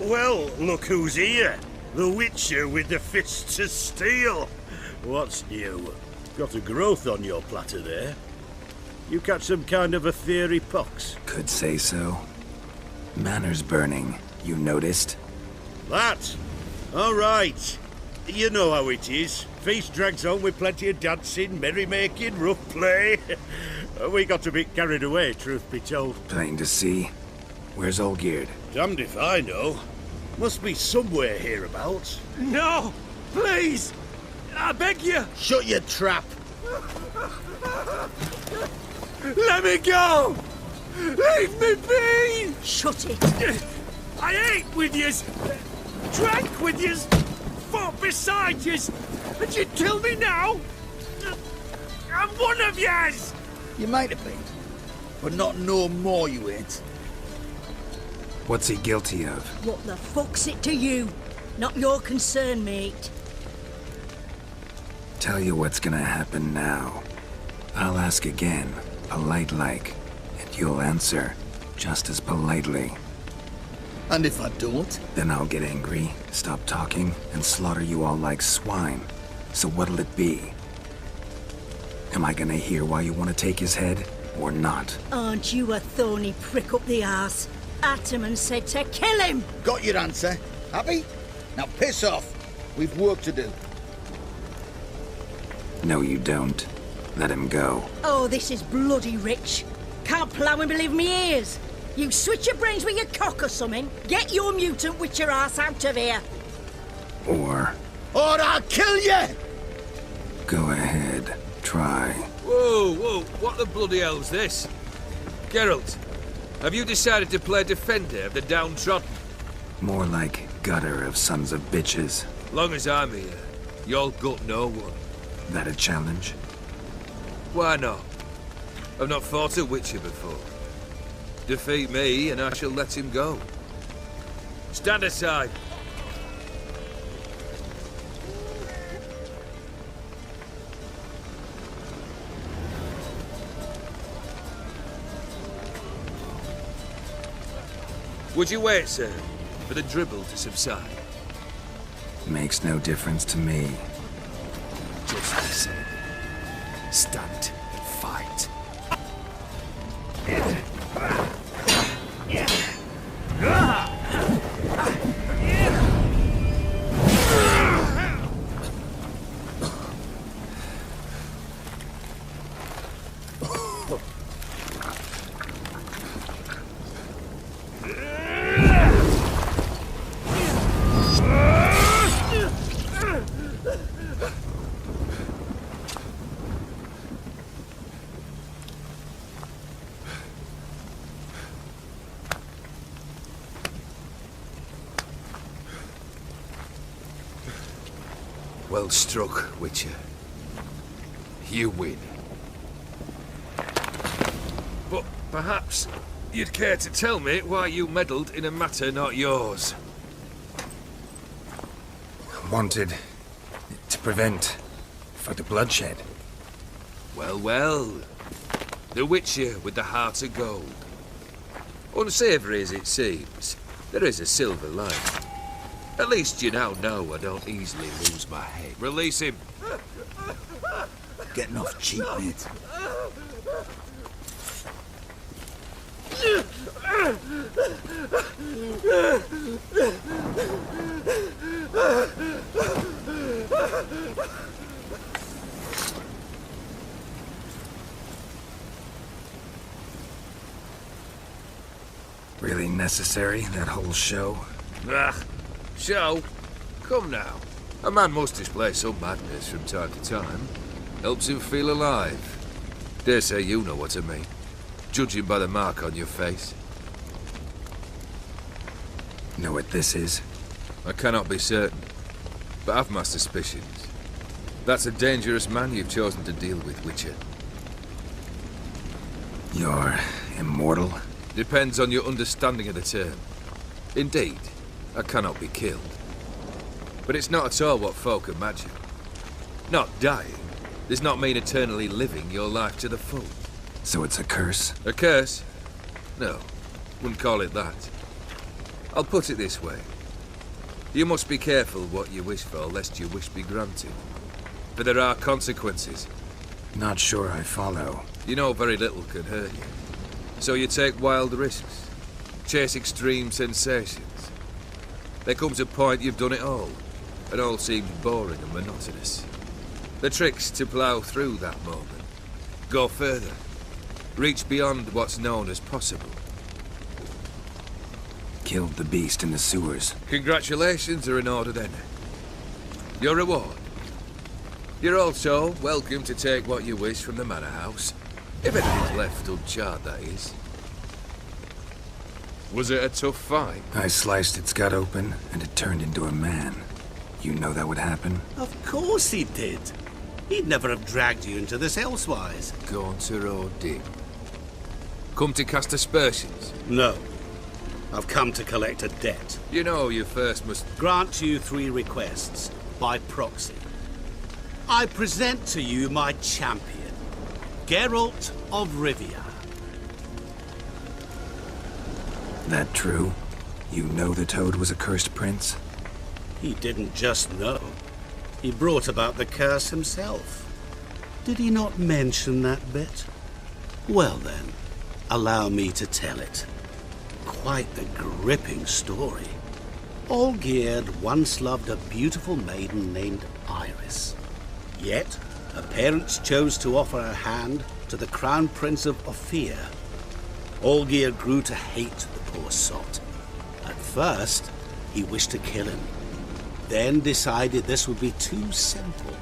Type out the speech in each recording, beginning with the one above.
Well, look who's here. The Witcher with the fists of steel. What's new? Got a growth on your platter there. You catch some kind of a theory pox? Could say so. Manor's burning. You noticed? That? All right. You know how it is. Feast drags on with plenty of dancing, merrymaking, rough play. We got a bit carried away, truth be told. Plain to see. Where's Olgierd? Damned if I know. Must be somewhere hereabouts. No! Please! I beg you! Shut your trap! Let me go! Leave me be! Shut it! I ate with yous, drank with yous, fought beside yous, and you'd kill me now? I'm one of yous! You might have been, but not no more you ain't. What's he guilty of? What the fuck's it to you? Not your concern, mate. Tell you what's gonna happen now. I'll ask again, polite like, and you'll answer, just as politely. And if I don't? Then I'll get angry, stop talking, and slaughter you all like swine. So what'll it be? Am I gonna hear why you want to take his head, or not? Aren't you a thorny prick up the arse? Ataman said to kill him! Got your answer. Happy? Now piss off. We've work to do. No, you don't. Let him go. Oh, this is bloody rich. Can't plough and believe me ears. You switch your brains with your cock or something. Get your mutant witcher ass out of here. Or I'll kill you! go ahead, try. Whoa, what the bloody hell's this? Geralt, have you decided to play defender of the downtrodden? More like gutter of sons of bitches. Long as I'm here, you'll gut no one. That a challenge? Why not? I've not fought a Witcher before. Defeat me and I shall let him go. Stand aside. Would you wait, sir, for the dribble to subside? Makes no difference to me. Just listen. Stand and fight. Well struck, Witcher. You win. But perhaps you'd care to tell me why you meddled in a matter not yours. Wanted to prevent further bloodshed. Well. The Witcher with the heart of gold. Unsavoury as it seems, there is a silver lining. At least you now know I don't easily lose my head. Release him. Getting off cheap, mate. Really necessary, that whole show? Show? Come now. A man must display some madness from time to time. Helps him feel alive. Dare say you know what I mean. Judging by the mark on your face. Know what this is? I cannot be certain, but I've my suspicions. That's a dangerous man you've chosen to deal with, Witcher. You're immortal? Depends on your understanding of the term. Indeed, I cannot be killed. But it's not at all what folk imagine. Not dying does not mean eternally living your life to the full. So it's a curse? A curse? No, wouldn't call it that. I'll put it this way. You must be careful what you wish for, lest your wish be granted. For there are consequences. Not sure I follow. You know very little can hurt you. So you take wild risks. Chase extreme sensations. There comes a point you've done it all seems boring and monotonous. The trick's to plough through that moment. Go further. Reach beyond what's known as possible. Killed the beast in the sewers. Congratulations are in order then. Your reward. You're also welcome to take what you wish from the manor house. If anything's left uncharred, that is. Was it a tough fight? I sliced its gut open, and it turned into a man. You know that would happen? Of course he did. He'd never have dragged you into this elsewise. Gaunter or Dim? Come to cast aspersions? No. I've come to collect a debt. You know you first must... Grant you 3 requests, by proxy. I present to you my champion, Geralt of Rivia. That true? You know the Toad was a cursed prince? He didn't just know. He brought about the curse himself. Did he not mention that bit? Well then, allow me to tell it. Quite the gripping story. Olgierd once loved a beautiful maiden named Iris. Yet, her parents chose to offer her hand to the Crown Prince of Ophir. Olgierd grew to hate the poor sot. At first, he wished to kill him. Then decided this would be too simple.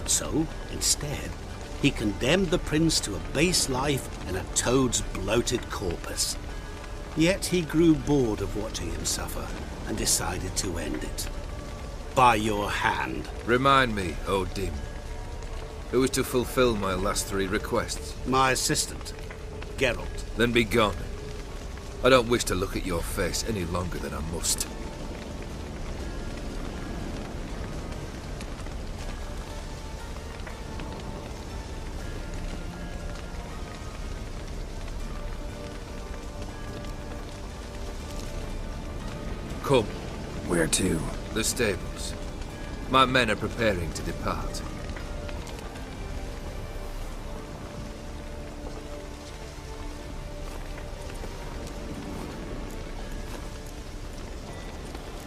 So, instead, he condemned the prince to a base life in a toad's bloated corpus. Yet he grew bored of watching him suffer and decided to end it. By your hand. Remind me, O Dim. Who is to fulfill my last 3 requests? My assistant, Geralt. Then be gone. I don't wish to look at your face any longer than I must. Come. Where to? The stables. My men are preparing to depart.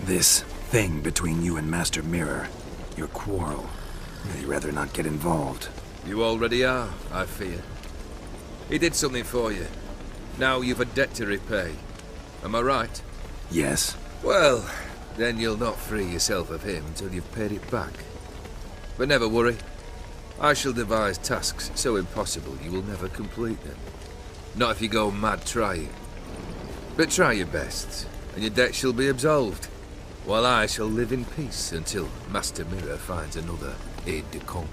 This thing between you and Master Mirror, your quarrel. I'd rather not get involved. You already are, I fear. He did something for you. Now you've a debt to repay. Am I right? Yes. Well, then you'll not free yourself of him until you've paid it back. But never worry. I shall devise tasks so impossible you will never complete them. Not if you go mad trying. But try your best, and your debt shall be absolved, while I shall live in peace until Master Mirror finds another aide-de-camp.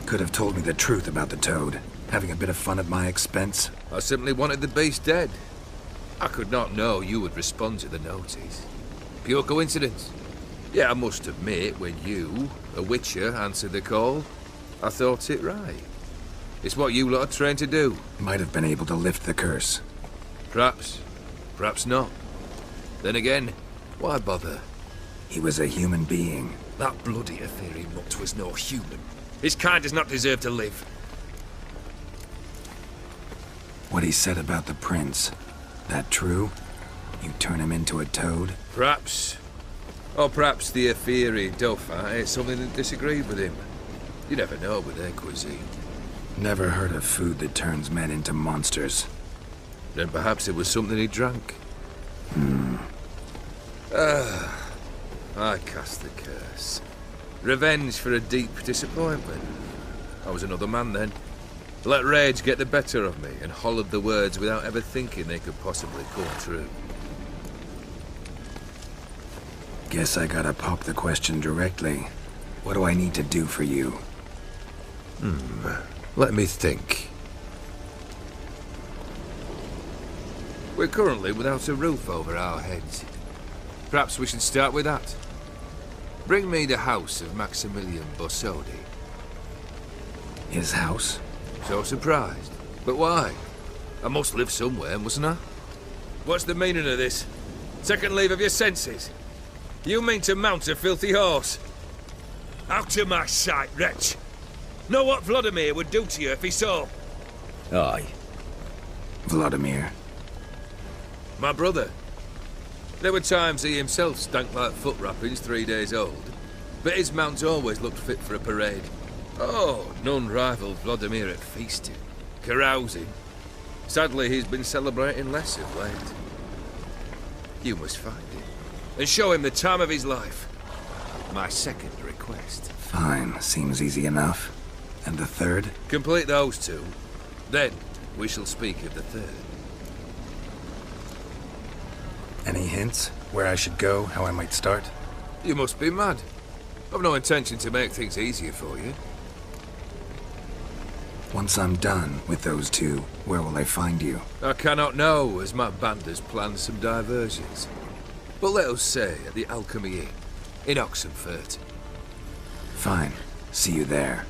Could have told me the truth about the Toad, having a bit of fun at my expense. I simply wanted the beast dead. I could not know you would respond to the notice. Pure coincidence. Yeah, I must admit, when you, a witcher, answered the call, I thought it right. It's what you lot are trained to do. Might have been able to lift the curse. Perhaps. Perhaps not. Then again, why bother? He was a human being. That bloody Aetheri mutt was no human. His kind does not deserve to live. What he said about the prince, that true? You turn him into a toad? Perhaps. Or perhaps the Aetheri Dauphin ate something that disagreed with him. You never know with their cuisine. Never heard of food that turns men into monsters. Then perhaps it was something he drank. I cast the curse. Revenge for a deep disappointment. I was another man then. Let rage get the better of me and hollered the words without ever thinking they could possibly come true. Guess I gotta pop the question directly. What do I need to do for you? Let me think. We're currently without a roof over our heads. Perhaps we should start with that. Bring me the house of Maximilian Borsodi. His house? So surprised. But why? I must live somewhere, mustn't I? What's the meaning of this? Second leave of your senses? You mean to mount a filthy horse? Out of my sight, wretch! Know what Vladimir would do to you if he saw? Aye. Vladimir. My brother. There were times he himself stank like foot wrappings 3 days old, but his mount always looked fit for a parade. Oh, none rivaled Vladimir at feasting, carousing. Sadly, he's been celebrating less of late. You must find him, and show him the time of his life. My second request. Fine, seems easy enough. And the third? Complete those two, then we shall speak of the third. Any hints? Where I should go, how I might start? You must be mad. I've no intention to make things easier for you. Once I'm done with those two, where will I find you? I cannot know, as my band has planned some diversions. But let us say at the Alchemy Inn, in Oxenfurt. Fine. See you there.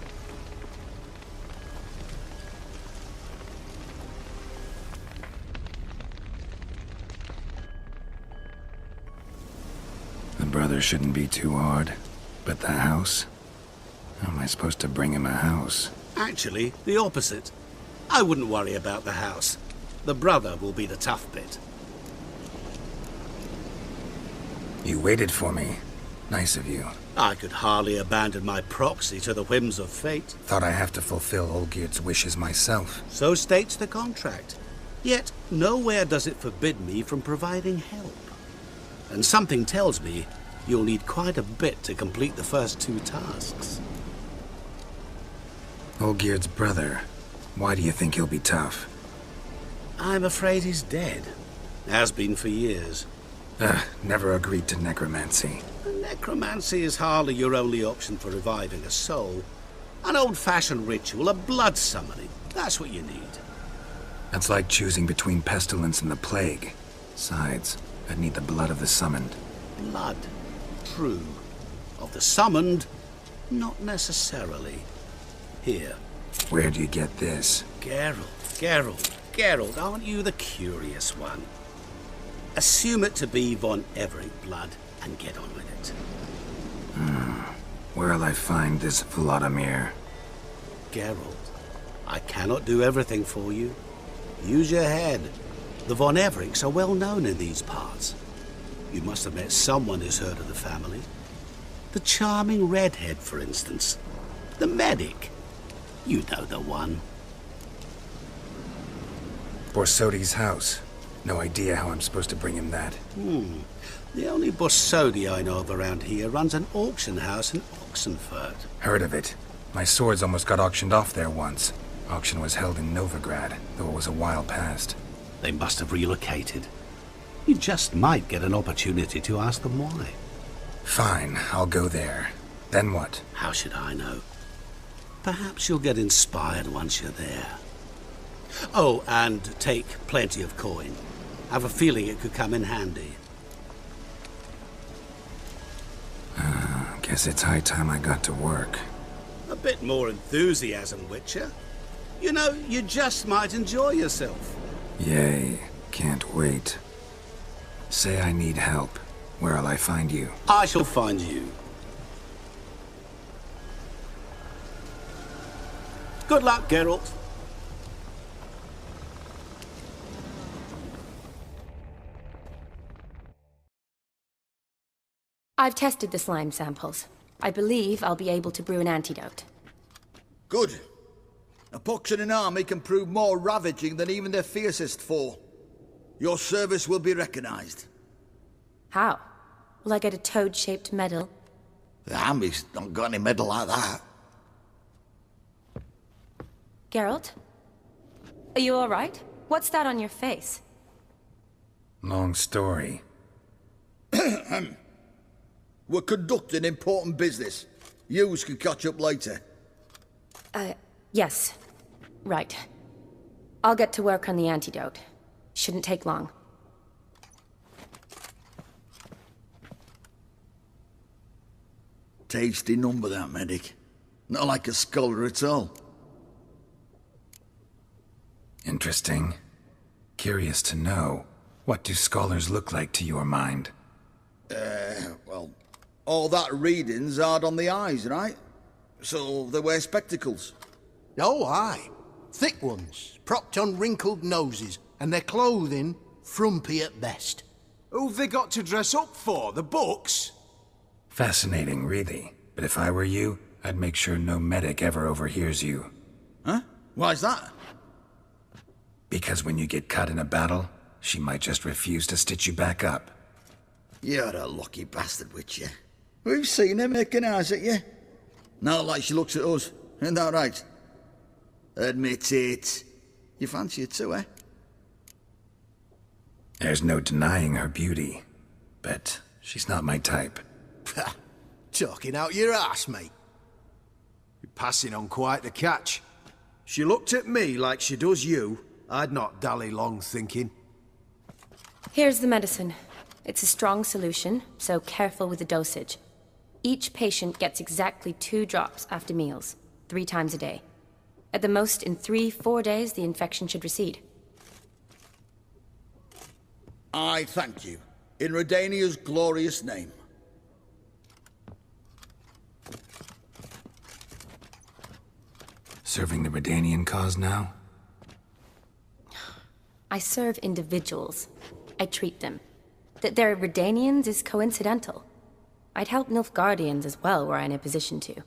The brother shouldn't be too hard. But the house? How am I supposed to bring him a house? Actually, the opposite. I wouldn't worry about the house. The brother will be the tough bit. You waited for me. Nice of you. I could hardly abandon my proxy to the whims of fate. Thought I have to fulfill Olgierd's wishes myself. So states the contract. Yet, nowhere does it forbid me from providing help. And something tells me you'll need quite a bit to complete the first two tasks. Olgierd's brother. Why do you think he'll be tough? I'm afraid he's dead. Has been for years. Never agreed to necromancy. Necromancy is hardly your only option for reviving a soul. An old-fashioned ritual, a blood summoning. That's what you need. That's like choosing between pestilence and the plague. Besides, I'd need the blood of the summoned. Blood. True. Of the summoned, not necessarily. Here. Where do you get this? Geralt, aren't you the curious one? Assume it to be von Everett blood and get on with it. Where'll I find this Vladimir? Geralt, I cannot do everything for you. Use your head. The von Evericks are well known in these parts. You must have met someone who's heard of the family. The charming redhead, for instance. The medic. You know the one. Borsodi's house. No idea how I'm supposed to bring him that. The only Borsodi I know of around here runs an auction house in Oxenfurt. Heard of it. My swords almost got auctioned off there once. Auction was held in Novigrad, though it was a while past. They must have relocated. You just might get an opportunity to ask them why. Fine, I'll go there. Then what? How should I know? Perhaps you'll get inspired once you're there. Oh, and take plenty of coin. Have a feeling it could come in handy. Guess it's high time I got to work. A bit more enthusiasm, Witcher. You know, you just might enjoy yourself. Yay, can't wait. Say I need help. Where'll I find you? I shall find you. Good luck, Geralt. I've tested the slime samples. I believe I'll be able to brew an antidote. Good. A pox in an army can prove more ravaging than even their fiercest foe. Your service will be recognized. How? Will I get a toad-shaped medal? The army's not got any medal like that. Geralt? Are you all right? What's that on your face? Long story. We're conducting important business. Yous can catch up later. Yes. Right. I'll get to work on the antidote. Shouldn't take long. Tasty number, that medic. Not like a scholar at all. Interesting. Curious to know, what do scholars look like to your mind? Well, all that reading's hard on the eyes, right? So they wear spectacles. Oh, aye. Thick ones, propped on wrinkled noses, and their clothing frumpy at best. Who've they got to dress up for? The books? Fascinating, really. But if I were you, I'd make sure no medic ever overhears you. Huh? Why's that? Because when you get caught in a battle, she might just refuse to stitch you back up. You're a lucky bastard, Witcher. We've seen her making eyes at you. Not like she looks at us. Isn't that right? Admit it. You fancy her too, eh? There's no denying her beauty, but she's not my type. Talking out your ass, mate. You're passing on quite the catch. She looked at me like she does you. I'd not dally long thinking. Here's the medicine. It's a strong solution, so careful with the dosage. Each patient gets exactly 2 drops after meals, 3 times a day. At the most, in 3-4 days, the infection should recede. I thank you. In Redania's glorious name. Serving the Redanian cause now? I serve individuals. I treat them. That they're Redanians is coincidental. I'd help Nilfgaardians as well were I in a position to.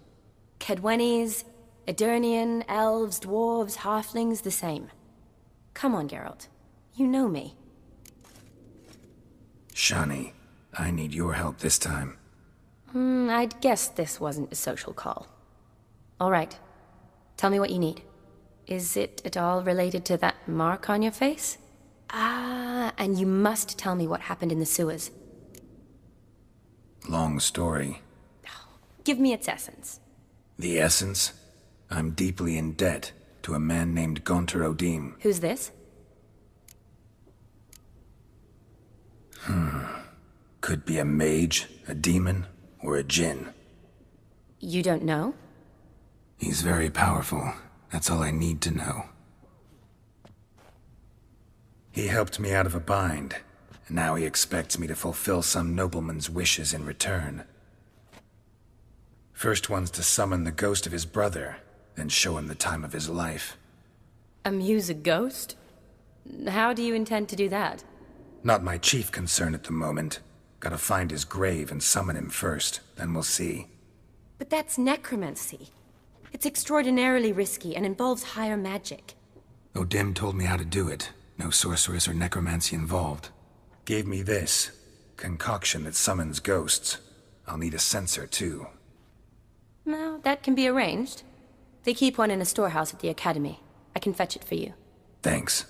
Kedwenis, Edirnian, elves, dwarves, halflings, the same. Come on, Geralt. You know me. Shani, I need your help this time. I'd guess this wasn't a social call. All right. Tell me what you need. Is it at all related to that mark on your face? Ah, and you must tell me what happened in the sewers. Long story. Give me its essence. The essence? I'm deeply in debt to a man named Gaunter Odim. Who's this? Could be a mage, a demon, or a djinn. You don't know? He's very powerful. That's all I need to know. He helped me out of a bind, and now he expects me to fulfill some nobleman's wishes in return. First one's to summon the ghost of his brother, then show him the time of his life. Amuse a ghost? How do you intend to do that? Not my chief concern at the moment. Gotta find his grave and summon him first, then we'll see. But that's necromancy. It's extraordinarily risky and involves higher magic. Odim told me how to do it. No sorceress or necromancy involved. Gave me this concoction that summons ghosts. I'll need a censer, too. Well, that can be arranged. They keep one in a storehouse at the academy. I can fetch it for you. Thanks.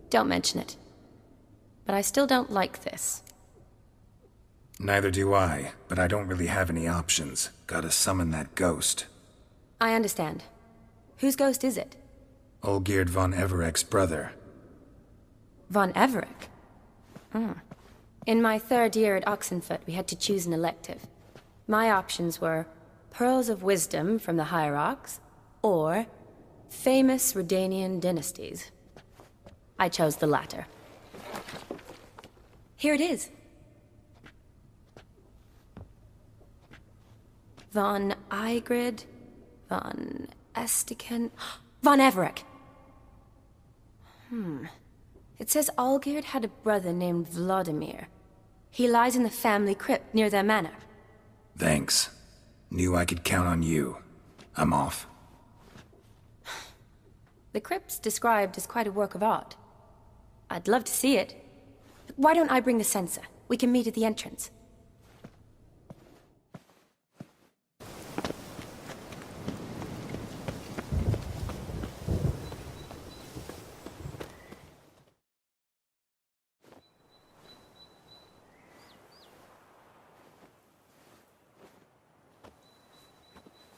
Don't mention it. But I still don't like this. Neither do I, but I don't really have any options. Gotta summon that ghost. I understand. Whose ghost is it? Olgierd von Everek's brother. Von Everek? In my 3rd year at Oxenfoot, we had to choose an elective. My options were Pearls of Wisdom from the Hierarchs, or Famous Redanian Dynasties. I chose the latter. Here it is. Von Igrid, Von Estiken, Von Everek. It says Olgierd had a brother named Vladimir. He lies in the family crypt near their manor. Thanks. Knew I could count on you. I'm off. The crypt's described as quite a work of art. I'd love to see it. But why don't I bring the censer? We can meet at the entrance.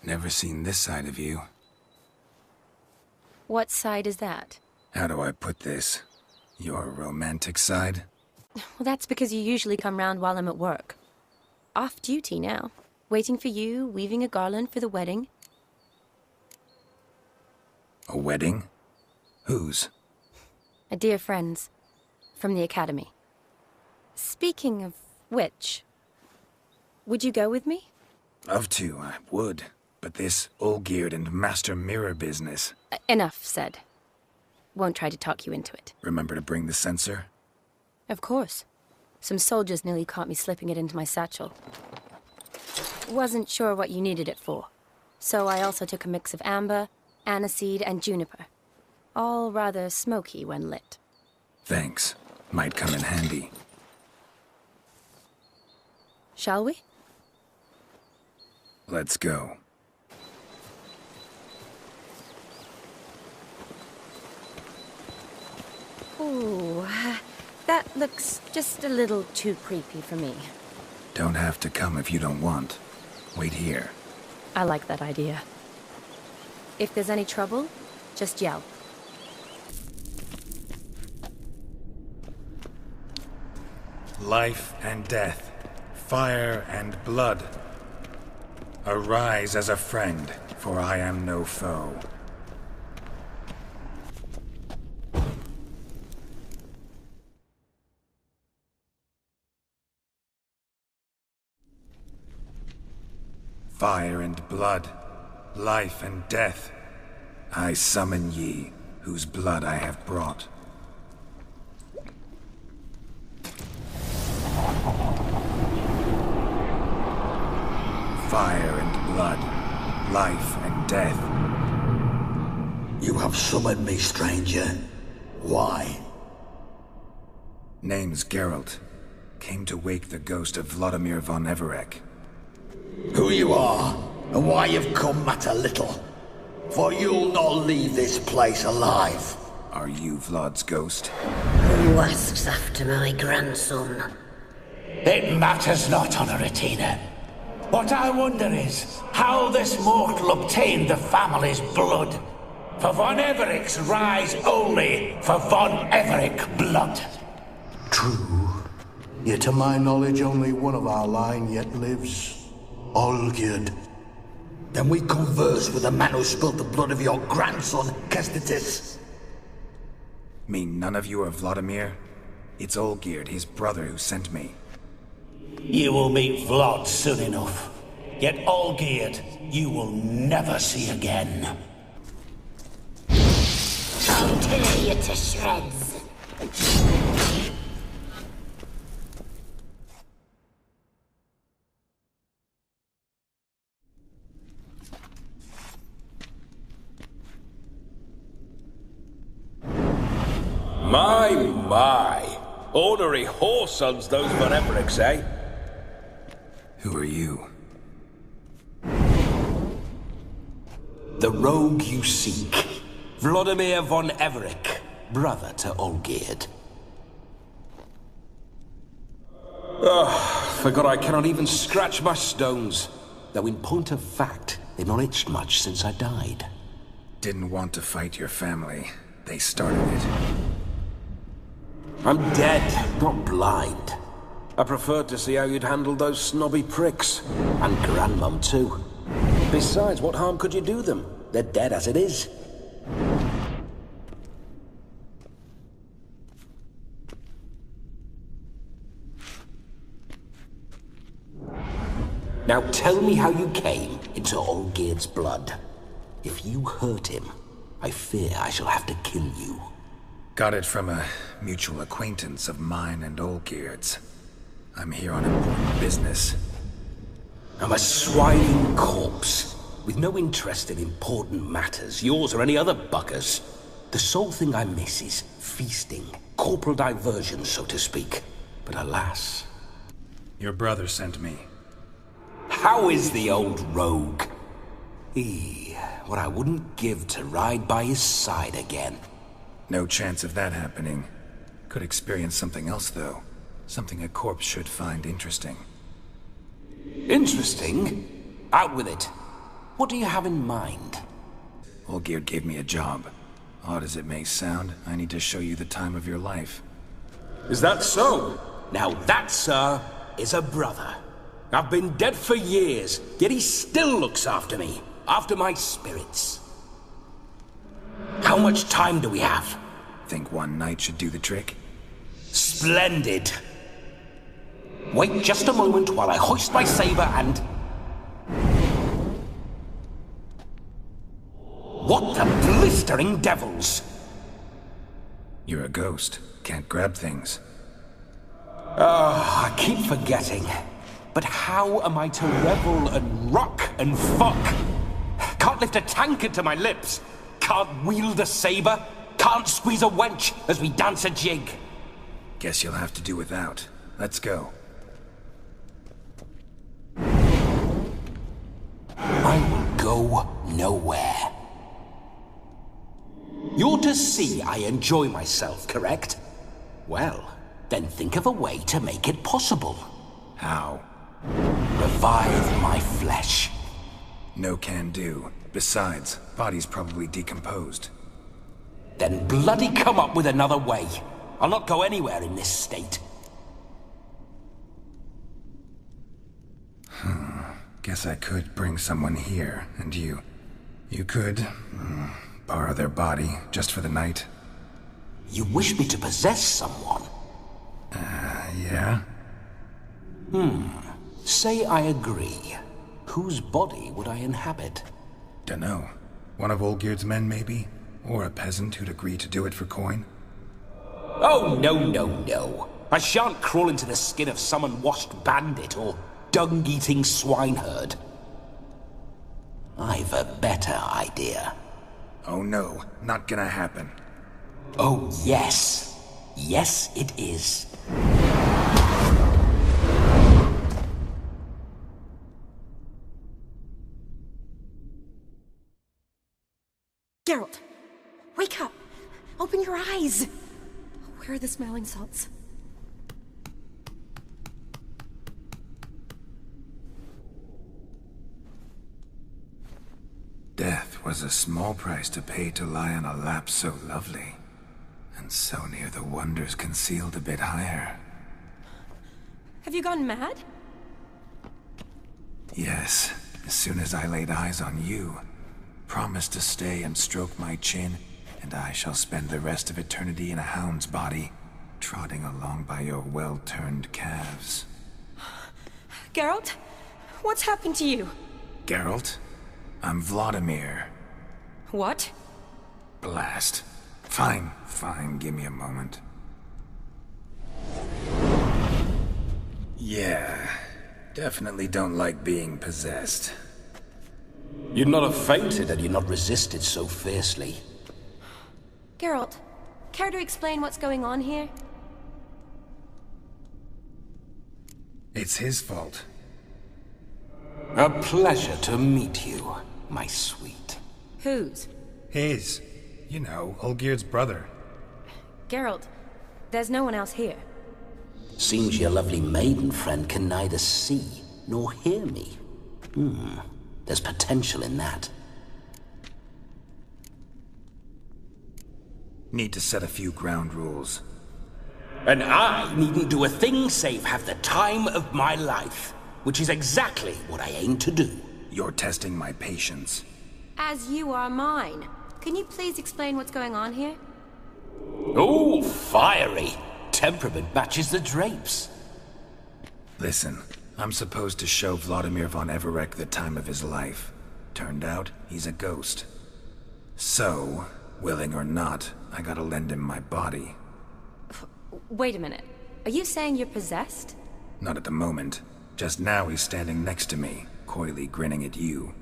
Never seen this side of you. What side is that? How do I put this? Your romantic side? Well, that's because you usually come round while I'm at work. Off duty now. Waiting for you, weaving a garland for the wedding. A wedding? Whose? A dear friends. From the Academy. Speaking of which, would you go with me? Love to, I would. But this Olgierd and Master Mirror business... Enough said. Won't try to talk you into it. Remember to bring the sensor? Of course. Some soldiers nearly caught me slipping it into my satchel. Wasn't sure what you needed it for. So I also took a mix of amber, aniseed, and juniper. All rather smoky when lit. Thanks. Might come in handy. Shall we? Let's go. Ooh, that looks just a little too creepy for me. Don't have to come if you don't want. Wait here. I like that idea. If there's any trouble, just yell. Life and death, fire and blood. Arise as a friend, for I am no foe. Fire and blood, life and death. I summon ye, whose blood I have brought. Fire and blood, life and death. You have summoned me, stranger. Why? Name's Geralt. Came to wake the ghost of Vladimir von Everec. Who you are, and why you've come matter little. For you'll not leave this place alive. Are you Vlad's ghost? Who asks after my grandson? It matters not, Honoratina. What I wonder is how this mortal obtained the family's blood. For von Everec's rise only for von Everec blood. True. Yet to my knowledge, only one of our line yet lives. Olgierd. Then we converse with the man who spilled the blood of your grandson, Kestitis. Mean none of you are Vladimir? It's Olgierd, his brother, who sent me. You will meet Vlad soon enough. Yet Olgierd, you will never see again. I'll tear you to shreds. My. Ornery whoresons those von Everecs, eh? Who are you? The rogue you seek. Vladimir von Everec, brother to Olgierd. Forgot I cannot even scratch my stones. Though in point of fact, they've not itched much since I died. Didn't want to fight your family. They started it. I'm dead, not blind. I preferred to see how you'd handle those snobby pricks. And Grandmum, too. Besides, what harm could you do them? They're dead as it is. Now tell me how you came into Olgierd's blood. If you hurt him, I fear I shall have to kill you. Got it from a mutual acquaintance of mine and Olgierd's. I'm here on important business. I'm a swining corpse, with no interest in important matters, yours or any other buggers. The sole thing I miss is feasting, corporal diversion, so to speak. But alas... Your brother sent me. How is the old rogue? What I wouldn't give to ride by his side again. No chance of that happening. Could experience something else, though. Something a corpse should find interesting. Interesting? Out with it. What do you have in mind? Olgierd gave me a job. Odd as it may sound, I need to show you the time of your life. Is that so? Now that, sir, is a brother. I've been dead for years, yet he still looks after me. After my spirits. How much time do we have? Think one night should do the trick? Splendid. Wait just a moment while I hoist my saber and... What the blistering devils? You're a ghost. Can't grab things. I keep forgetting. But how am I to revel and rock and fuck? Can't lift a tankard to my lips. Can't wield a saber. Can't squeeze a wench as we dance a jig. Guess you'll have to do without. Let's go. I will go nowhere. You're to see I enjoy myself, correct? Well, then think of a way to make it possible. How? Revive my flesh. No can do. Besides, body's probably decomposed. Then bloody come up with another way. I'll not go anywhere in this state. Guess I could bring someone here, and you could borrow their body just for the night. You wish me to possess someone? Yeah? Say I agree. Whose body would I inhabit? Dunno. One of Olgierd's men, maybe? Or a peasant who'd agree to do it for coin? Oh, no. I shan't crawl into the skin of some unwashed bandit or dung-eating swineherd. I've a better idea. Oh no, not gonna happen. Oh, yes. Yes, it is. Geralt, wake up! Open your eyes! Where are the smelling salts? Death was a small price to pay to lie on a lap so lovely, and so near the wonders concealed a bit higher. Have you gone mad? Yes, as soon as I laid eyes on you, promised to stay and stroke my chin, and I shall spend the rest of eternity in a hound's body, trotting along by your well-turned calves. Geralt? What's happened to you? Geralt? I'm Vladimir. What? Blast. Fine, give me a moment. Yeah, definitely don't like being possessed. You'd not have fainted had you not resisted so fiercely. Geralt, care to explain what's going on here? It's his fault. A pleasure to meet you, my sweet. Whose? His. You know, Olgierd's brother. Geralt, there's no one else here. Seems your lovely maiden friend can neither see nor hear me. There's potential in that. Need to set a few ground rules. And I needn't do a thing save have the time of my life, which is exactly what I aim to do. You're testing my patience. As you are mine. Can you please explain what's going on here? Oh, fiery. Temperament matches the drapes. Listen, I'm supposed to show Vladimir von Everec the time of his life. Turned out, he's a ghost. So, willing or not, I gotta lend him my body. Wait a minute. Are you saying you're possessed? Not at the moment. Just now he's standing next to me, coyly grinning at you.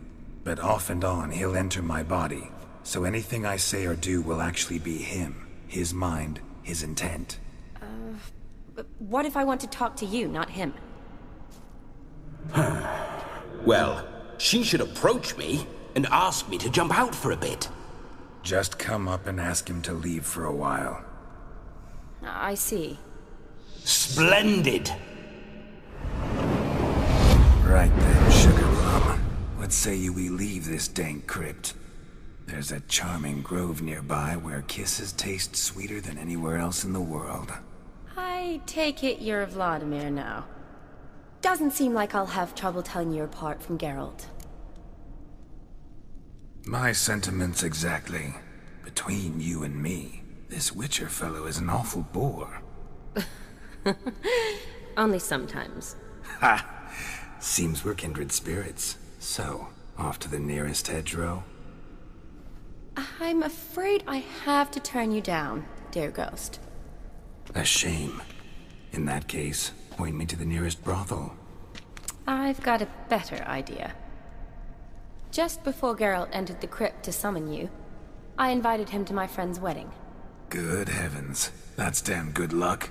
But off and on, he'll enter my body. So anything I say or do will actually be him. His mind, his intent. But what if I want to talk to you, not him? Well, she should approach me and ask me to jump out for a bit. Just come up and ask him to leave for a while. I see. Splendid! Right then, Sugar Plum. What say you we leave this dank crypt? There's a charming grove nearby where kisses taste sweeter than anywhere else in the world. I take it you're Vladimir now. Doesn't seem like I'll have trouble telling you apart from Geralt. My sentiments exactly. Between you and me, This Witcher fellow is an awful bore. Only sometimes. Ha! Seems we're kindred spirits. So, off to the nearest hedgerow? I'm afraid I have to turn you down, dear ghost. A shame. In that case, point me to the nearest brothel. I've got a better idea. Just before Geralt entered the crypt to summon you, I invited him to my friend's wedding. Good heavens. That's damn good luck.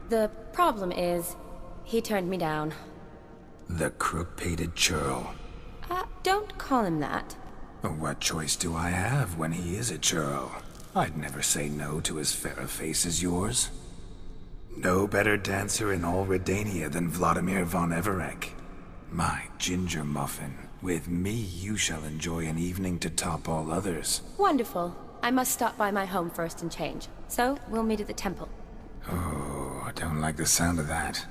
The problem is, he turned me down. The crook-pated churl. Don't call him that. What choice do I have when he is a churl? I'd never say no to as fair a face as yours. No better dancer in all Redania than Vladimir von Everec. My ginger muffin. With me, you shall enjoy an evening to top all others. Wonderful. I must stop by my home first and change. So, we'll meet at the temple. Oh, I don't like the sound of that.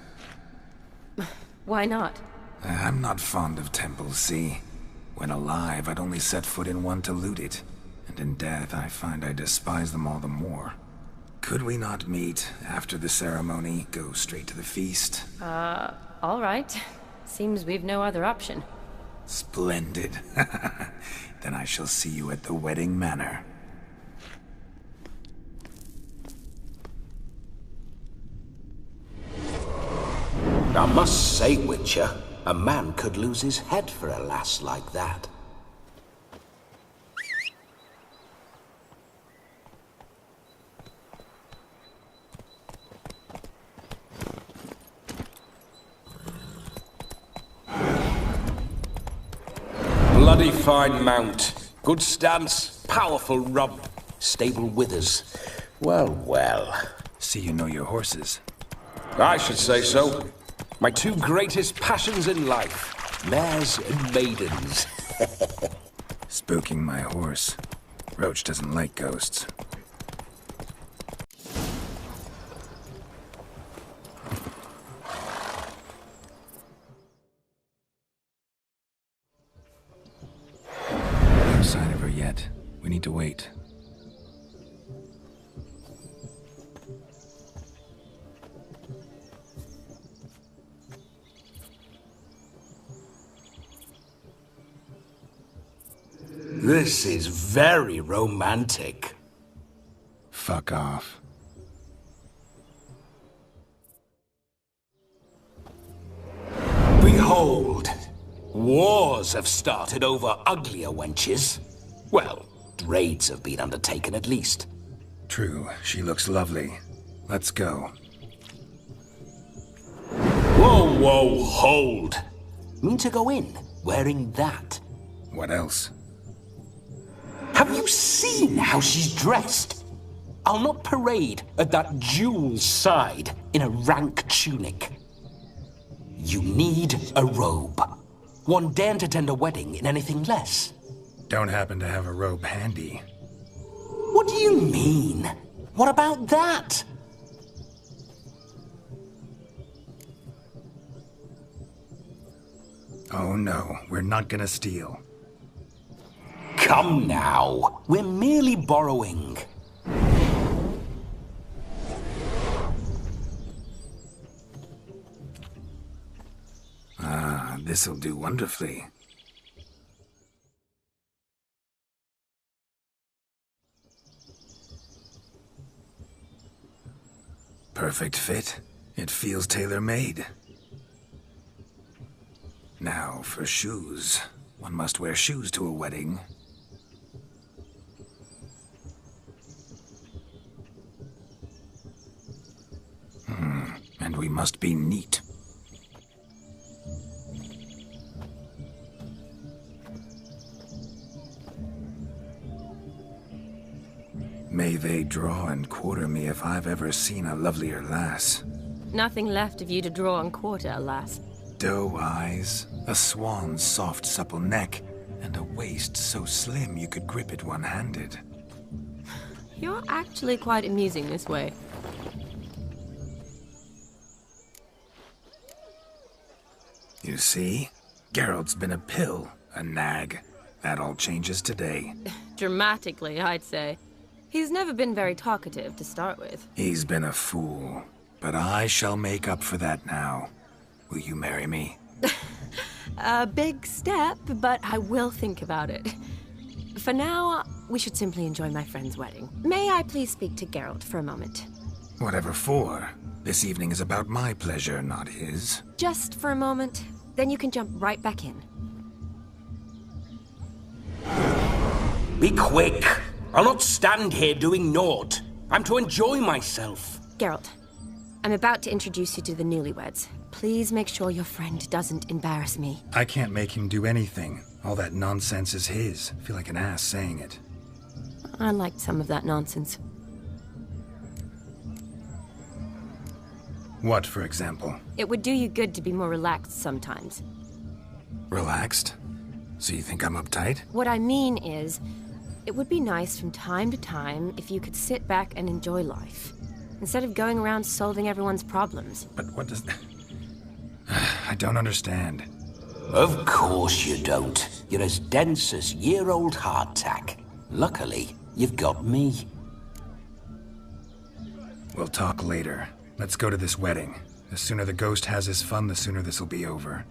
Why not? I'm not fond of temples, see? When alive, I'd only set foot in one to loot it. And in death, I find I despise them all the more. Could we not meet after the ceremony, go straight to the feast? All right. Seems we've no other option. Splendid. Then I shall see you at the wedding manor. I must say, Witcher, a man could lose his head for a lass like that. Bloody fine mount. Good stance, powerful rump, stable withers. Well, well. See you know your horses. I should say so. My two greatest passions in life, mares and maidens. Spooking my horse. Roach doesn't like ghosts. No sign of her yet. We need to wait. This is very romantic. Fuck off. Behold! Wars have started over uglier wenches. Well, raids have been undertaken at least. True, she looks lovely. Let's go. Whoa, whoa, hold! Mean to go in, wearing that? What else? Have you seen how she's dressed? I'll not parade at that jewel's side in a rank tunic. You need a robe. One daren't attend a wedding in anything less. Don't happen to have a robe handy. What do you mean? What about that? Oh no, we're not gonna steal. Come now, we're merely borrowing. Ah, this'll do wonderfully. Perfect fit. It feels tailor-made. Now, for shoes. One must wear shoes to a wedding. And we must be neat. May they draw and quarter me if I've ever seen a lovelier lass. Nothing left of you to draw and quarter, alas. Doe eyes, a swan's soft supple neck, and a waist so slim you could grip it one-handed. You're actually quite amusing this way. You see? Geralt's been a pill, a nag. That all changes today. Dramatically, I'd say. He's never been very talkative to start with. He's been a fool, but I shall make up for that now. Will you marry me? A big step, but I will think about it. For now, we should simply enjoy my friend's wedding. May I please speak to Geralt for a moment? Whatever for. This evening is about my pleasure, not his. Just for a moment, then you can jump right back in. Be quick! I'll not stand here doing naught. I'm to enjoy myself. Geralt, I'm about to introduce you to the newlyweds. Please make sure your friend doesn't embarrass me. I can't make him do anything. All that nonsense is his. I feel like an ass saying it. I liked some of that nonsense. What, for example? It would do you good to be more relaxed sometimes. Relaxed? So you think I'm uptight? What I mean is, it would be nice from time to time if you could sit back and enjoy life, instead of going around solving everyone's problems. But what does... I don't understand. Of course you don't. You're as dense as year-old hardtack. Luckily, you've got me. We'll talk later. Let's go to this wedding. The sooner the ghost has his fun, the sooner this'll be over.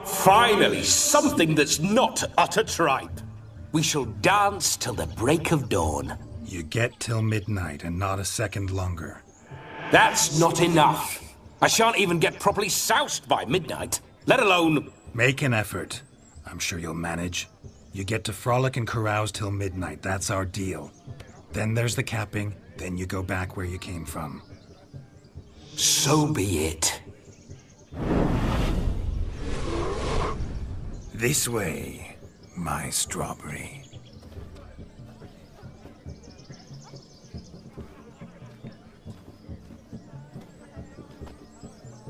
Finally, something that's not utter tripe. We shall dance till the break of dawn. You get till midnight and not a second longer. That's not enough. I shan't even get properly soused by midnight, let alone... Make an effort. I'm sure you'll manage. You get to frolic and carouse till midnight. That's our deal. Then there's the capping, then you go back where you came from. So be it. This way, my strawberry.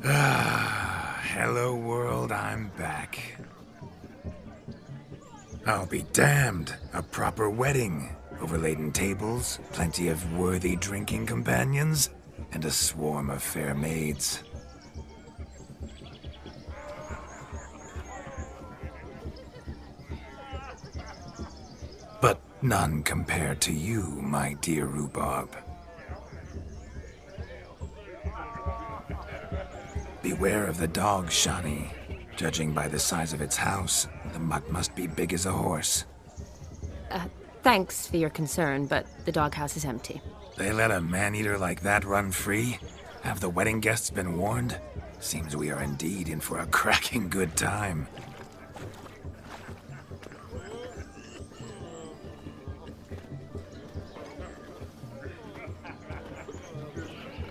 Ah, hello world, I'm back. I'll be damned. A proper wedding. Overladen tables, plenty of worthy drinking companions, and a swarm of fair maids. But none compared to you, my dear rhubarb. Beware of the dog, Shani. Judging by the size of its house, the mutt must be big as a horse. Thanks for your concern, but the doghouse is empty. They let a man-eater like that run free? Have the wedding guests been warned? Seems we are indeed in for a cracking good time.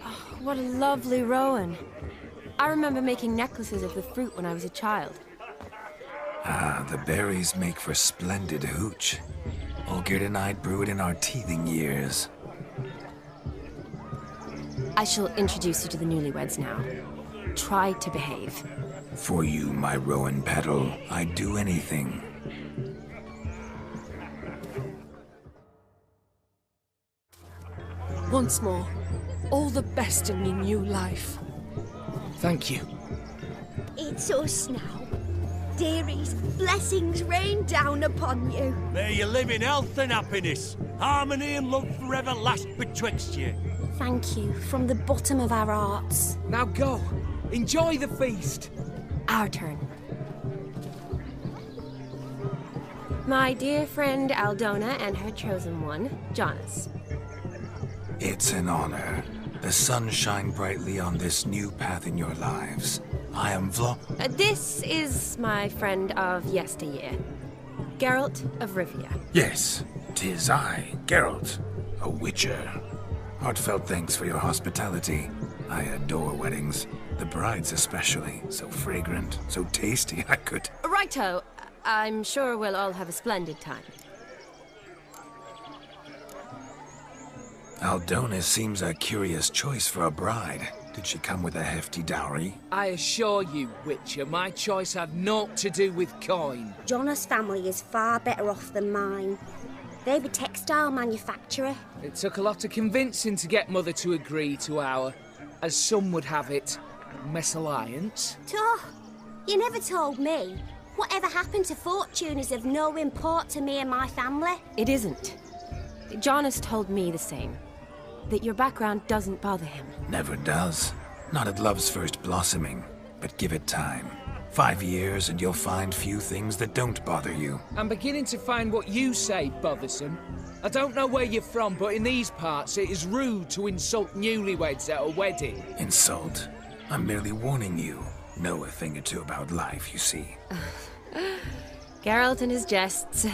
Oh, what a lovely rowan. I remember making necklaces of the fruit when I was a child. Ah, the berries make for splendid hooch. Olgierd and I brewed in our teething years. I shall introduce you to the newlyweds now. Try to behave. For you, my rowan petal, I'd do anything. Once more, all the best in your new life. Thank you. It's us now. Dearies, blessings rain down upon you. May you live in health and happiness. Harmony and love forever last betwixt you. Thank you from the bottom of our hearts. Now go. Enjoy the feast. Our turn. My dear friend Aldona and her chosen one, Jonas. It's an honor. The sun shine brightly on this new path in your lives. I am This is my friend of yesteryear, Geralt of Rivia. Yes, 'tis I, Geralt, a witcher. Heartfelt thanks for your hospitality. I adore weddings. The brides especially. So fragrant, so tasty, I could... Righto. I'm sure we'll all have a splendid time. Aldona seems a curious choice for a bride. Did she come with a hefty dowry? I assure you, Witcher, my choice had naught to do with coin. Jonas' family is far better off than mine. They're a textile manufacturer. It took a lot of convincing to get Mother to agree to our, as some would have it, mesalliance. You never told me. Whatever happened to fortune is of no import to me and my family. It isn't. Jonas told me the same. That your background doesn't bother him. Never does. Not at love's first blossoming. But give it time. 5 years and you'll find few things that don't bother you. I'm beginning to find what you say bothersome. I don't know where you're from, but in these parts it is rude to insult newlyweds at a wedding. Insult? I'm merely warning you. Know a thing or two about life, you see. Geralt and his jests.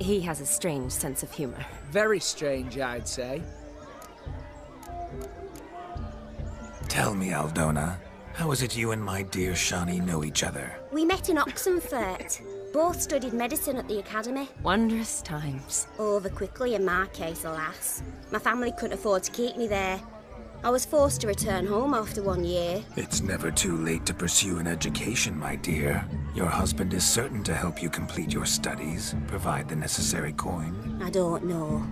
He has a strange sense of humor. Very strange, I'd say. Tell me, Aldona, how is it you and my dear Shani know each other? We met in Oxenfurt. Both studied medicine at the academy. Wondrous times. Over quickly in my case, alas. My family couldn't afford to keep me there. I was forced to return home after 1 year. It's never too late to pursue an education, my dear. Your husband is certain to help you complete your studies, provide the necessary coin. I don't know.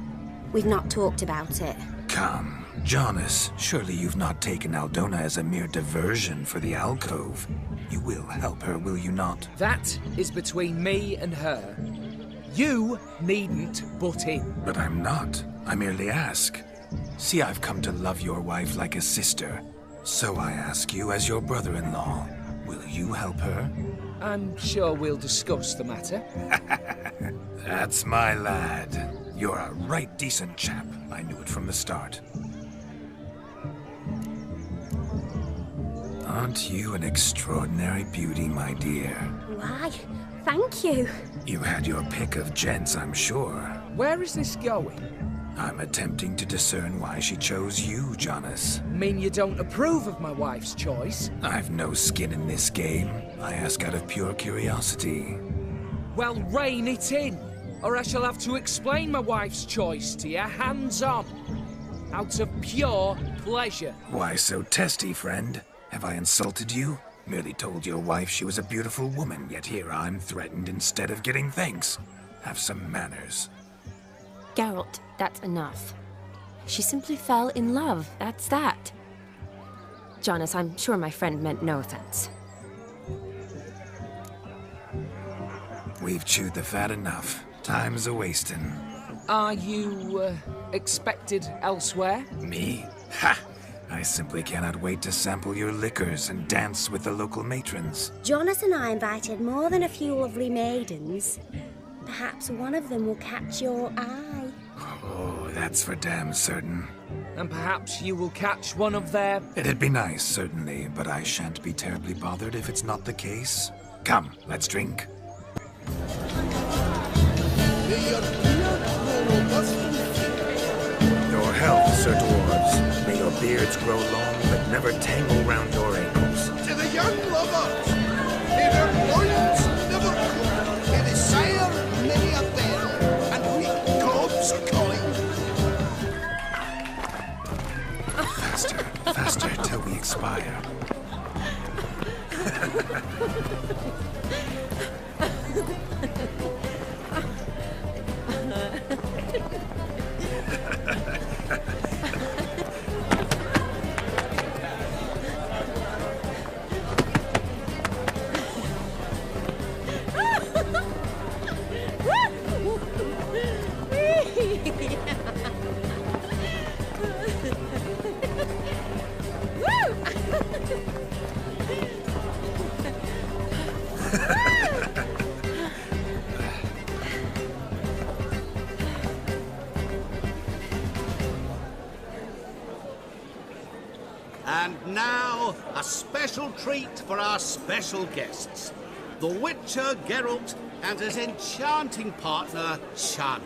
We've not talked about it. Come, Jonas, surely you've not taken Aldona as a mere diversion for the alcove. You will help her, will you not? That is between me and her. You needn't butt in. But I'm not. I merely ask. See, I've come to love your wife like a sister. So I ask you, as your brother-in-law, will you help her? I'm sure we'll discuss the matter. That's my lad. You're a right decent chap. I knew it from the start. Aren't you an extraordinary beauty, my dear? Why, thank you. You had your pick of gents, I'm sure. Where is this going? I'm attempting to discern why she chose you, Jonas. Mean you don't approve of my wife's choice? I've no skin in this game. I ask out of pure curiosity. Well, rein it in, or I shall have to explain my wife's choice to you hands-on. Out of pure pleasure. Why so testy, friend? Have I insulted you? Merely told your wife she was a beautiful woman, yet here I'm threatened instead of getting thanks. Have some manners. Geralt, that's enough. She simply fell in love, that's that. Jonas, I'm sure my friend meant no offense. We've chewed the fat enough. Time's a-wasting. Are you, expected elsewhere? Me? Ha! I simply cannot wait to sample your liquors and dance with the local matrons. Jonas and I invited more than a few lovely maidens. Perhaps one of them will catch your eye. Oh, that's for damn certain. And perhaps you will catch one of their... It'd be nice, certainly, but I shan't be terribly bothered if it's not the case. Come, let's drink. Your health, Sir Dwarves. May your beards grow long, but never tangle round your ankles. To the young lovers, may their loins never cool. May they sire many a bell, and weak gobs calling. Faster, faster, till we expire. And now, a special treat for our special guests. The Witcher Geralt and his enchanting partner, Shani.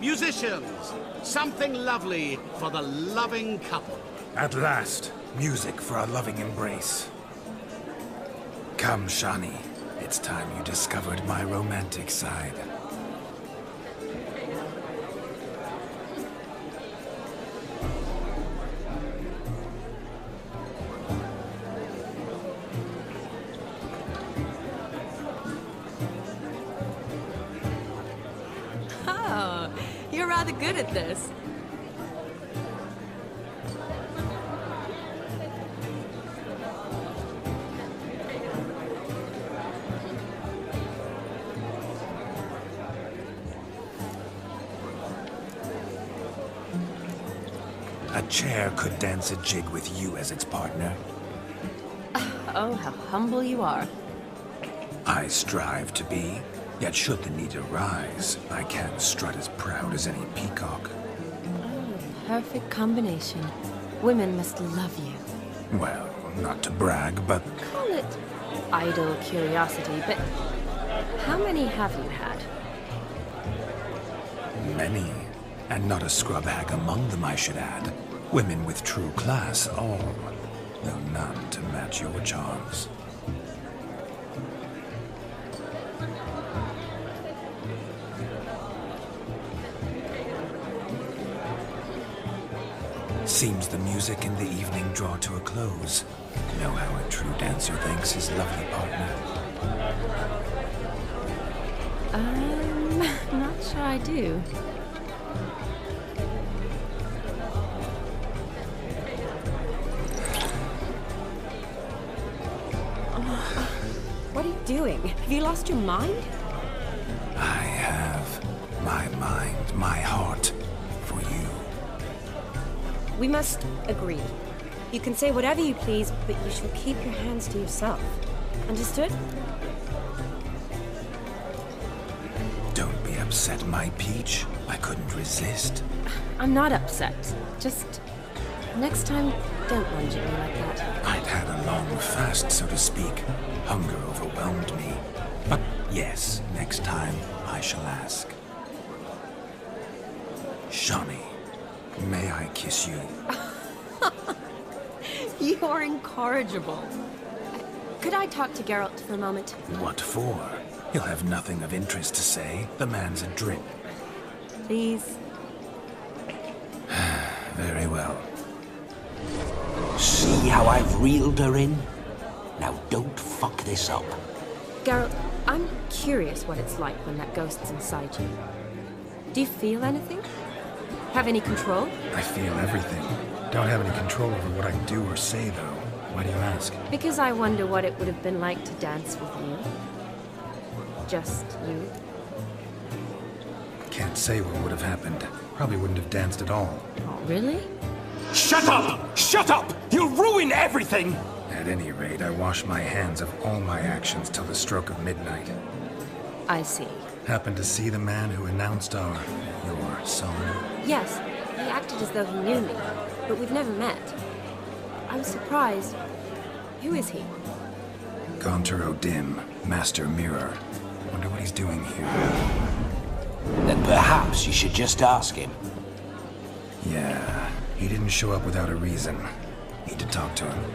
Musicians, something lovely for the loving couple. At last, music for a loving embrace. Come, Shani. It's time you discovered my romantic side. Oh, you're rather good at this. A chair could dance a jig with you as its partner. Oh, how humble you are. I strive to be, yet should the need arise, I can strut as proud as any peacock. Oh, perfect combination. Women must love you. Well, not to brag, but... Call it idle curiosity, but how many have you had? Many. And not a scrub hag among them, I should add. Women with true class, all. Though none to match your charms. Seems the music and the evening draw to a close. Know how a true dancer thanks his lovely partner. Not sure I do. What are you doing? Have you lost your mind? I have my mind, my heart, for you. We must agree. You can say whatever you please, but you shall keep your hands to yourself. Understood? Don't be upset, my peach. I couldn't resist. I'm not upset. Just... next time, don't lunge at me like that. I'd had a long fast, so to speak. Hunger overwhelmed me. But yes, next time I shall ask. Shani, may I kiss you? You are incorrigible. Could I talk to Geralt for a moment? What for? He'll have nothing of interest to say. The man's a drip. Please. Very well. See how I've reeled her in? Now don't fuck this up. Geralt, I'm curious what it's like when that ghost's inside you. Do you feel anything? Have any control? I feel everything. Don't have any control over what I do or say, though. Why do you ask? Because I wonder what it would have been like to dance with you. Just you. Can't say what would have happened. Probably wouldn't have danced at all. Oh, really? Shut up! Shut up! You'll ruin everything! At any rate, I wash my hands of all my actions till the stroke of midnight. I see. Happened to see the man who announced your song? Yes, he acted as though he knew me, but we've never met. I was surprised. Who is he? Gaunter O'Dim, Master Mirror. Wonder what he's doing here. Then perhaps you should just ask him. Yeah, he didn't show up without a reason. Need to talk to him.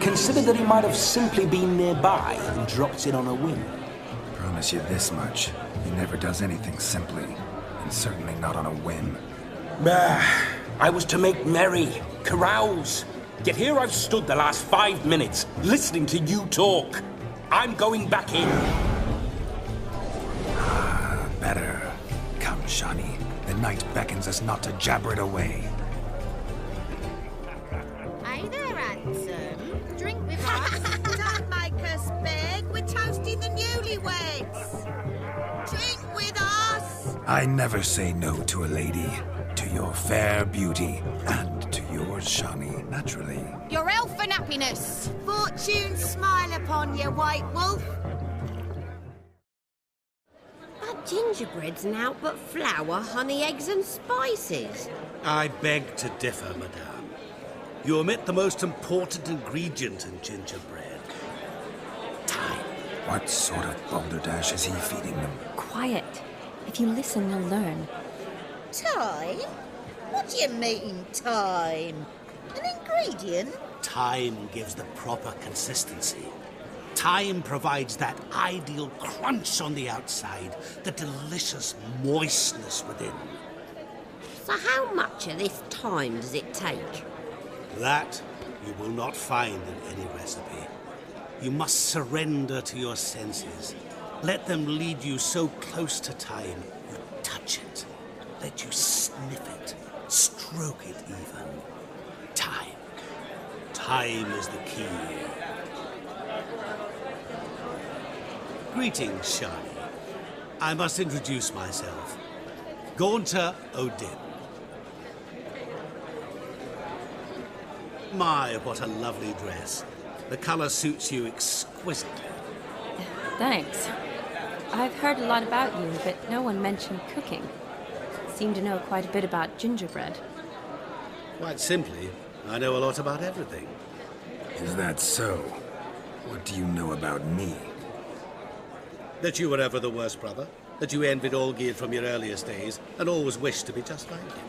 Consider that he might have simply been nearby and dropped in on a whim. Promise you this much. He never does anything simply. And certainly not on a whim. I was to make merry, carouse. Yet here I've stood the last 5 minutes, listening to you talk. I'm going back in. Better. Come, Shani. The night beckons us not to jabber it away. Hey there, handsome. Drink with us. Don't make us beg. We're toasting the newlyweds. Drink with us. I never say no to a lady. To your fair beauty. And to yours, Shani, naturally. Your elfin happiness. Fortune smile upon you, White Wolf. But gingerbread's naught but flour, honey, eggs and spices. I beg to differ, madame. You omit the most important ingredient in gingerbread. Time. What sort of balderdash is he feeding them? Quiet. If you listen, you'll learn. Time? What do you mean, time? An ingredient? Time gives the proper consistency. Time provides that ideal crunch on the outside, the delicious moistness within. So how much of this time does it take? That you will not find in any recipe. You must surrender to your senses. Let them lead you so close to time, you touch it. Let you sniff it, stroke it even. Time. Time is the key. Greetings, Shani. I must introduce myself. Gaunter O'Dim. My, what a lovely dress. The colour suits you exquisitely. Thanks. I've heard a lot about you, but no one mentioned cooking. Seem to know quite a bit about gingerbread. Quite simply, I know a lot about everything. Is that so? What do you know about me? That you were ever the worst brother. That you envied Olgierd from your earliest days, and always wished to be just like him.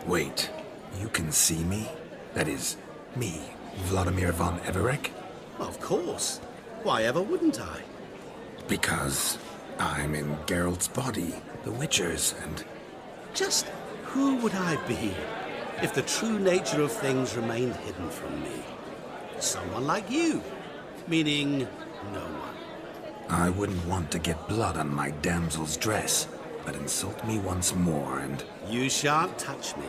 Wait, you can see me? That is, me, Vladimir von Everec? Of course. Why ever wouldn't I? Because I'm in Geralt's body, the Witcher's, and... Just who would I be if the true nature of things remained hidden from me? Someone like you, meaning no one. I wouldn't want to get blood on my damsel's dress, but insult me once more and... You shan't touch me.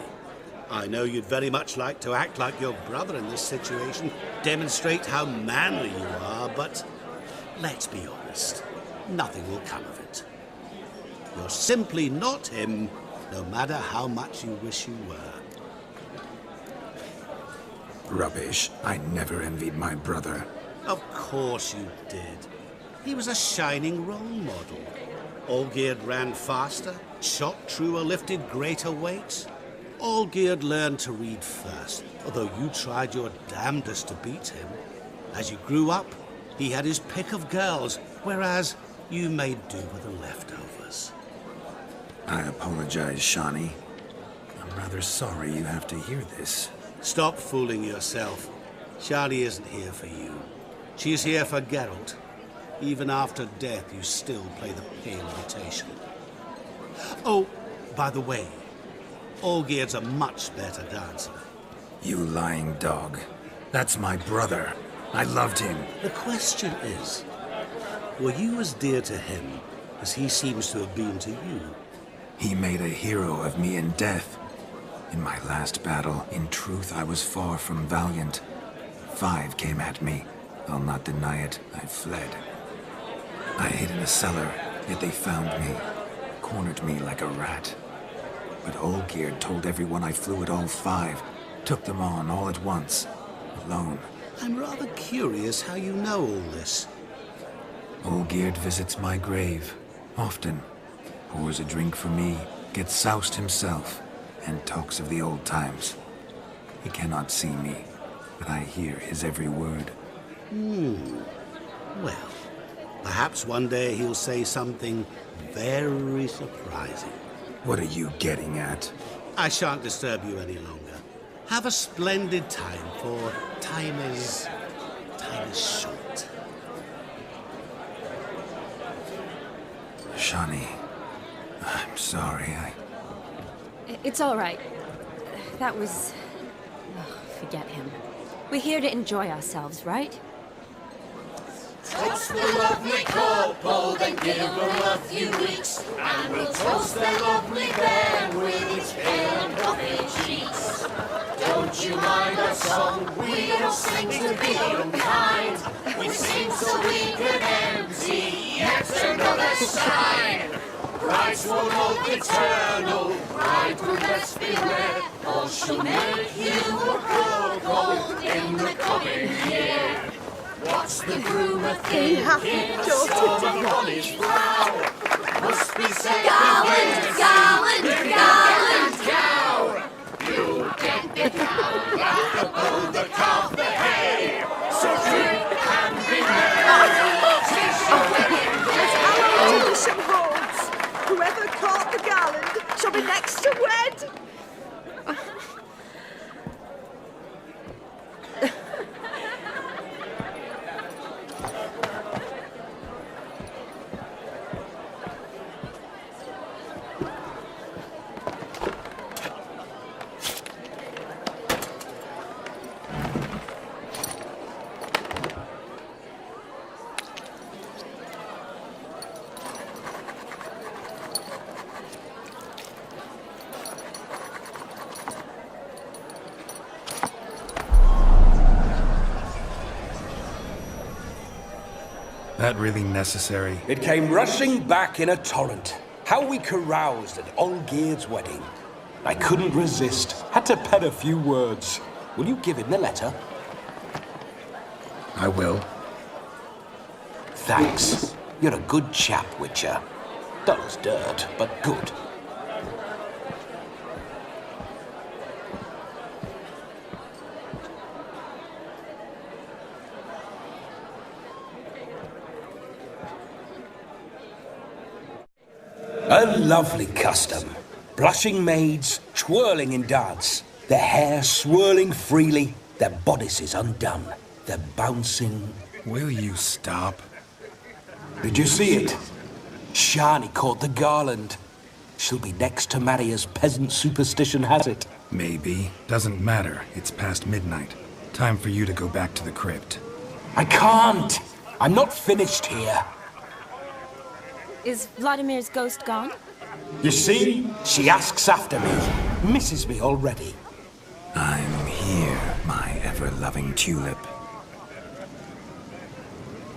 I know you'd very much like to act like your brother in this situation, demonstrate how manly you are, but let's be honest, nothing will come of it. You're simply not him, no matter how much you wish you were. Rubbish. I never envied my brother. Of course you did. He was a shining role model. Olgierd ran faster, shot truer, lifted greater weights. Olgierd learned to read first, although you tried your damnedest to beat him. As you grew up, he had his pick of girls, whereas you made do with the leftovers. I apologize, Shani. I'm rather sorry you have to hear this. Stop fooling yourself. Shani isn't here for you. She's here for Geralt. Even after death, you still play the pale imitation. Oh, by the way, Olgierd's a much better dancer. You lying dog. That's my brother. I loved him. The question is, were you as dear to him as he seems to have been to you? He made a hero of me in death. In my last battle, in truth, I was far from valiant. 5 came at me. I'll not deny it. I fled. I hid in a cellar, yet they found me. Cornered me like a rat. But Olgierd told everyone I flew at all 5. Took them on all at once. Alone. I'm rather curious how you know all this. Olgierd visits my grave. Often. Pours a drink for me. Gets soused himself. And talks of the old times. He cannot see me, but I hear his every word. Well, perhaps one day he'll say something very surprising. What are you getting at? I shan't disturb you any longer. Have a splendid time, for time is short. Shani, I'm sorry, It's all right. That was... Oh, forget him. We're here to enjoy ourselves, right? Toast the lovely couple, then give them a few weeks, and we'll toast their lovely bed with its pale and puffy cheeks. Don't you mind our song? We don't sing to be unkind. We sing so we can empty yet another sign. Brides will love eternal, bride will best beware, or she'll make you a cuckold in the coming year. What's the groomer thinking? Storm upon his brow. Must be said cow. You'll get the cow back above the calf the hay. So drink and be merry. Some holds. Whoever caught the gallant shall be next to wed. That really necessary? It came rushing back in a torrent. How we caroused at Olgierd's wedding. I couldn't resist. Had to pen a few words. Will you give him the letter? I will. Thanks. You're a good chap, Witcher. Dull as dirt, but good. A lovely custom. Blushing maids, twirling in dance. Their hair swirling freely, their bodices undone. They're bouncing. Will you stop? Did you see it? Shani caught the garland. She'll be next to marry as peasant superstition has it. Maybe. Doesn't matter. It's past midnight. Time for you to go back to the crypt. I can't! I'm not finished here. Is Vladimir's ghost gone? You see? She asks after me. Misses me already. I'm here, my ever-loving tulip.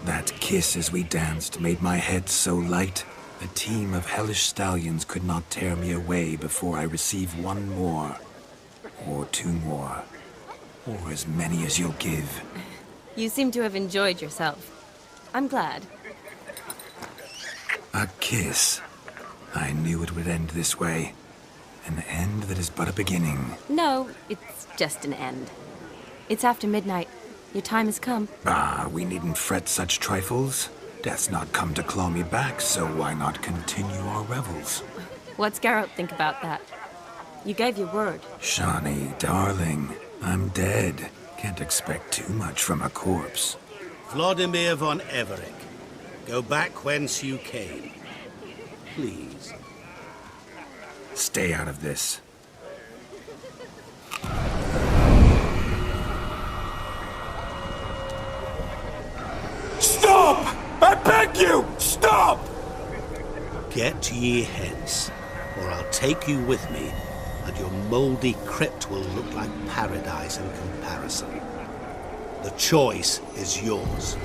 That kiss as we danced made my head so light, a team of hellish stallions could not tear me away before I receive one more. Or two more. Or as many as you'll give. You seem to have enjoyed yourself. I'm glad. A kiss. I knew it would end this way. An end that is but a beginning. No, it's just an end. It's after midnight. Your time has come. Ah, we needn't fret such trifles. Death's not come to claw me back, so why not continue our revels? What's Geralt think about that? You gave your word. Shani, darling, I'm dead. Can't expect too much from a corpse. Vladimir von Everec, go back whence you came. Please. Stay out of this. Stop! I beg you! Stop! Get ye hence, or I'll take you with me, and your mouldy crypt will look like paradise in comparison. The choice is yours.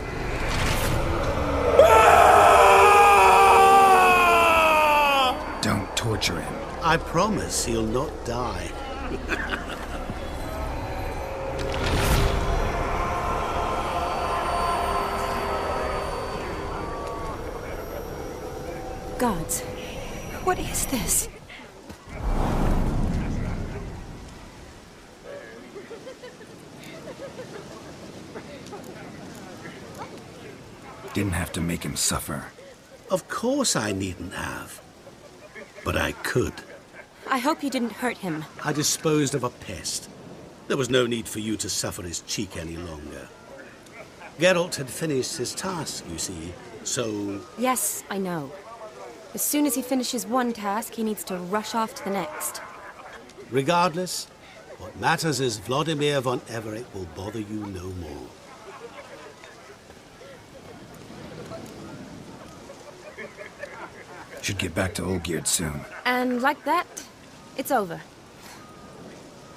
Don't torture him. I promise he'll not die. Gods, what is this? Didn't have to make him suffer. Of course I needn't have. But I could. I hope you didn't hurt him. I disposed of a pest. There was no need for you to suffer his cheek any longer. Geralt had finished his task, you see, so... Yes, I know. As soon as he finishes one task, he needs to rush off to the next. Regardless, what matters is Vladimir von Everec will bother you no more. Should get back to Olgierd soon. And like that, it's over.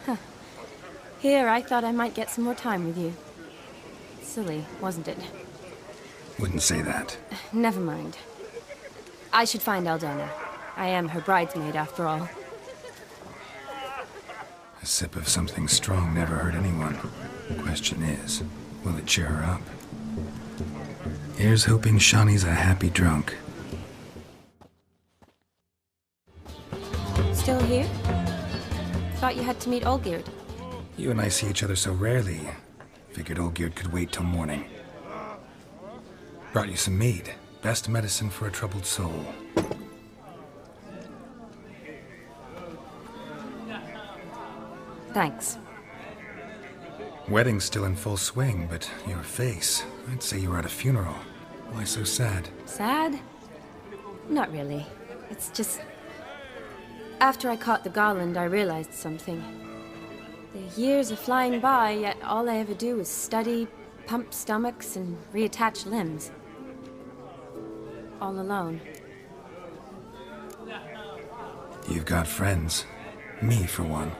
Huh. Here, I thought I might get some more time with you. Silly, wasn't it? Wouldn't say that. Never mind. I should find Aldona. I am her bridesmaid, after all. A sip of something strong never hurt anyone. The question is, will it cheer her up? Here's hoping Shani's a happy drunk. Still here? Thought you had to meet Olgierd. You and I see each other so rarely. Figured Olgierd could wait till morning. Brought you some mead. Best medicine for a troubled soul. Thanks. Wedding's still in full swing, but your face, I'd say you were at a funeral. Why so sad? Sad? Not really. It's just... After I caught the garland, I realized something. The years are flying by, yet all I ever do is study, pump stomachs, and reattach limbs. All alone. You've got friends. Me, for one.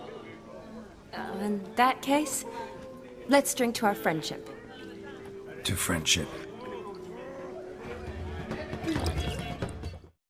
In that case, let's drink to our friendship. To friendship.